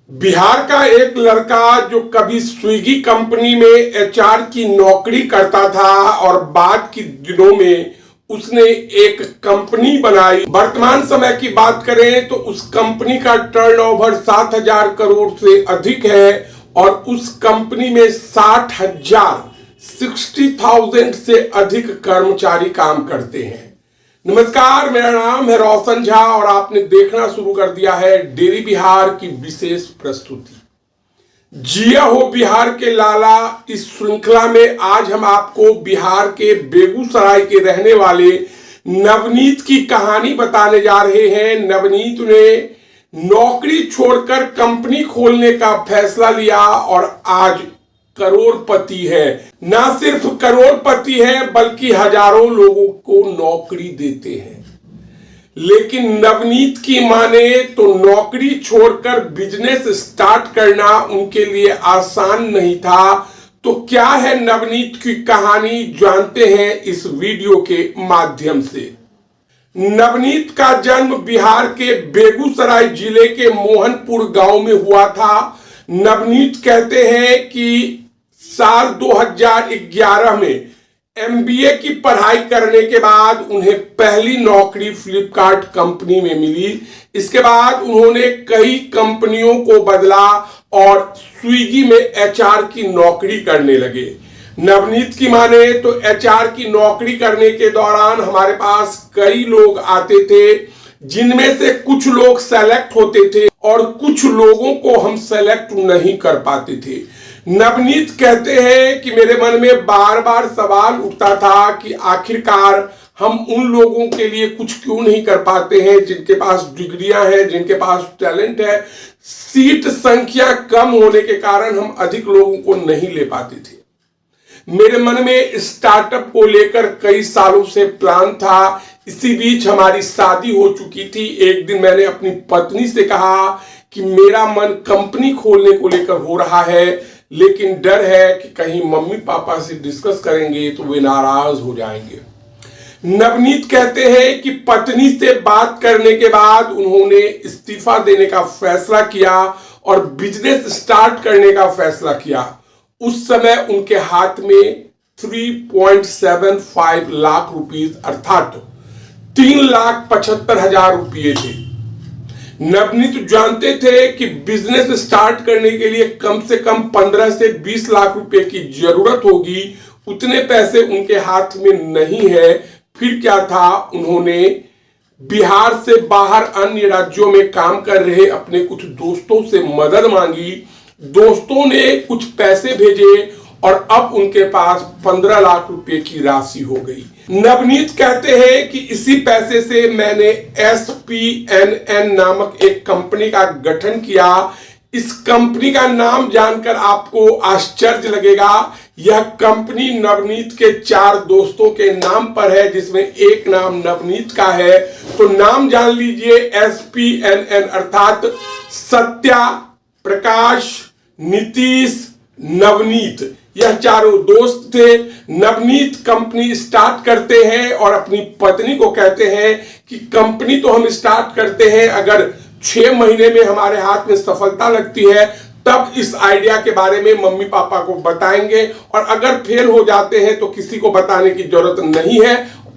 बिहार का एक लड़का जो कभी स्विगी कंपनी में एचआर की नौकरी करता था और बाद के दिनों में उसने एक कंपनी बनाई। वर्तमान समय की बात करें तो उस कंपनी का टर्नओवर 7,000 करोड़ से अधिक है और उस कंपनी में 60,000 से अधिक कर्मचारी काम करते हैं। नमस्कार, मेरा नाम है रोशन झा और आपने देखना शुरू कर दिया है डेली बिहार की विशेष प्रस्तुति। जिया हो बिहार के लाला। इस श्रृंखला में आज हम आपको बिहार के बेगूसराय के रहने वाले नवनीत की कहानी बताने जा रहे हैं। नवनीत ने नौकरी छोड़कर कंपनी खोलने का फैसला लिया और आज करोड़पति है। ना सिर्फ करोड़पति है बल्कि हजारों लोगों को नौकरी देते हैं। लेकिन नवनीत की माने तो नौकरी छोड़कर बिजनेस स्टार्ट करना उनके लिए आसान नहीं था। तो क्या है नवनीत की कहानी, जानते हैं इस वीडियो के माध्यम से। नवनीत का जन्म बिहार के बेगूसराय जिले के मोहनपुर गांव में हुआ था। नवनीत कहते हैं कि साल 2011 में एमबीए की पढ़ाई करने के बाद उन्हें पहली नौकरी फ्लिपकार्ट कंपनी में मिली। इसके बाद उन्होंने कई कंपनियों को बदला और स्विगी में एचआर की नौकरी करने लगे। नवनीत की माने तो एचआर की नौकरी करने के दौरान हमारे पास कई लोग आते थे, जिनमें से कुछ लोग सेलेक्ट होते थे और कुछ लोगों को हम सेलेक्ट नहीं कर पाते थे। नवनीत कहते हैं कि मेरे मन में बार बार सवाल उठता था कि आखिरकार हम उन लोगों के लिए कुछ क्यों नहीं कर पाते हैं जिनके पास डिग्रियां हैं, जिनके पास टैलेंट है। सीट संख्या कम होने के कारण हम अधिक लोगों को नहीं ले पाते थे। मेरे मन में स्टार्टअप को लेकर कई सालों से प्लान था। इसी बीच हमारी शादी हो चुकी थी। एक दिन मैंने अपनी पत्नी से कहा कि मेरा मन कंपनी खोलने को लेकर हो रहा है, लेकिन डर है कि कहीं मम्मी पापा से डिस्कस करेंगे तो वे नाराज हो जाएंगे। नवनीत कहते हैं कि पत्नी से बात करने के बाद उन्होंने इस्तीफा देने का फैसला किया और बिजनेस स्टार्ट करने का फैसला किया। उस समय उनके हाथ में 3.75 लाख रुपीस अर्थात 3,75,000 रुपये थे। नवनीत जानते थे कि बिजनेस स्टार्ट करने के लिए कम से कम 15 से 20 लाख रुपए की जरूरत होगी। उतने पैसे उनके हाथ में नहीं है। फिर क्या था, उन्होंने बिहार से बाहर अन्य राज्यों में काम कर रहे अपने कुछ दोस्तों से मदद मांगी। दोस्तों ने कुछ पैसे भेजे और अब उनके पास 15 लाख रुपए की राशि हो गई। नवनीत कहते हैं कि इसी पैसे से मैंने SPNN नामक एक कंपनी का गठन किया। इस कंपनी का नाम जानकर आपको आश्चर्य लगेगा। यह कंपनी नवनीत के 4 दोस्तों के नाम पर है, जिसमें एक नाम नवनीत का है। तो नाम जान लीजिए, SPNN अर्थात सत्या, प्रकाश, नीतीश, नवनीत। यह चारों दोस्त थे। नवनीत कंपनी स्टार्ट करते हैं और अपनी पत्नी को कहते हैं कि कंपनी तो हम स्टार्ट करते हैं, अगर 6 महीने में हमारे हाथ में सफलता लगती है तब इस आइडिया के बारे में मम्मी पापा को बताएंगे और अगर फेल हो जाते हैं तो किसी को बताने की जरूरत नहीं है,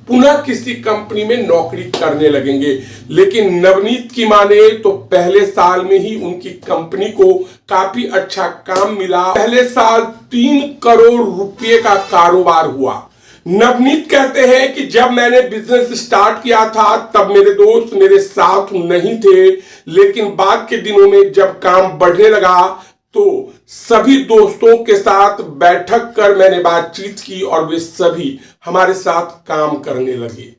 पुनः किसी कंपनी में नौकरी करने लगेंगे। लेकिन नवनीत की माने तो पहले साल में ही उनकी कंपनी को काफी अच्छा काम मिला। पहले साल 3 करोड़ रुपए का कारोबार हुआ। नवनीत कहते हैं कि जब मैंने बिजनेस स्टार्ट किया था तब मेरे दोस्त मेरे साथ नहीं थे, लेकिन बाद के दिनों में जब काम बढ़ने लगा तो सभी दोस्तों के साथ बैठक कर मैंने बातचीत की और वे सभी हमारे साथ काम करने लगे।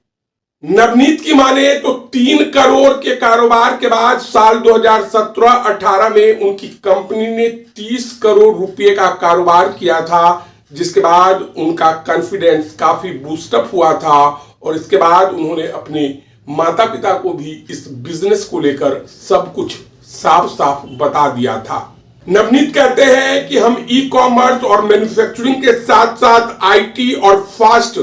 नवनीत की माने तो 3 करोड़ के कारोबार के बाद साल 2017-18 में उनकी कंपनी ने 30 करोड़ रुपए का कारोबार किया था, जिसके बाद उनका कॉन्फिडेंस काफी बूस्टअप हुआ था और इसके बाद उन्होंने अपने माता पिता को भी इस बिजनेस को लेकर सब कुछ साफ साफ बता दिया था। नवनीत कहते हैं कि हम ई कॉमर्स और मैन्युफैक्चरिंग के साथ साथ आईटी और फास्ट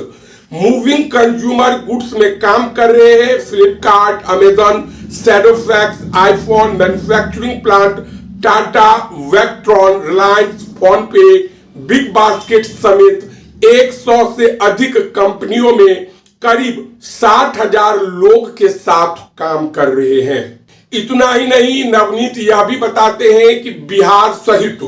मूविंग कंज्यूमर गुड्स में काम कर रहे हैं। Flipkart, Amazon, Shadowfax, iPhone manufacturing plant Tata, Vectron, Reliance, PhonePe, Big Basket समेत 100 से अधिक कंपनियों में करीब 60,000 लोग के साथ काम कर रहे हैं। इतना ही नहीं, नवनीत यह भी बताते हैं कि बिहार सहित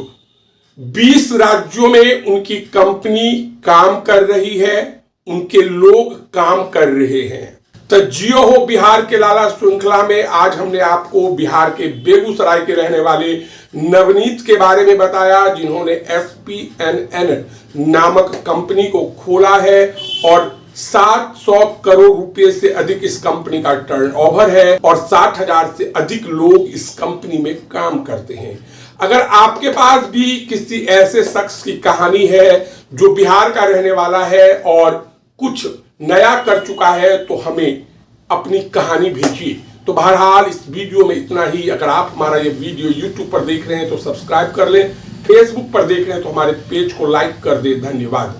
20 राज्यों में उनकी कंपनी काम कर रही है, उनके लोग काम कर रहे हैं। तो जियो हो बिहार के लाला श्रृंखला में आज हमने आपको बिहार के बेगूसराय के रहने वाले नवनीत के बारे में बताया, जिन्होंने SPNN नामक कंपनी को खोला है और 700 करोड़ रुपए से अधिक इस कंपनी का टर्नओवर है और 60,000 से अधिक लोग इस कंपनी में काम करते हैं। अगर आपके पास भी किसी ऐसे शख्स की कहानी है जो बिहार का रहने वाला है और कुछ नया कर चुका है, तो हमें अपनी कहानी भेजिए। तो बहरहाल इस वीडियो में इतना ही। अगर आप हमारा ये वीडियो YouTube पर देख रहे हैं तो सब्सक्राइब कर लें, Facebook पर देख रहे हैं तो हमारे पेज को लाइक कर दें। धन्यवाद।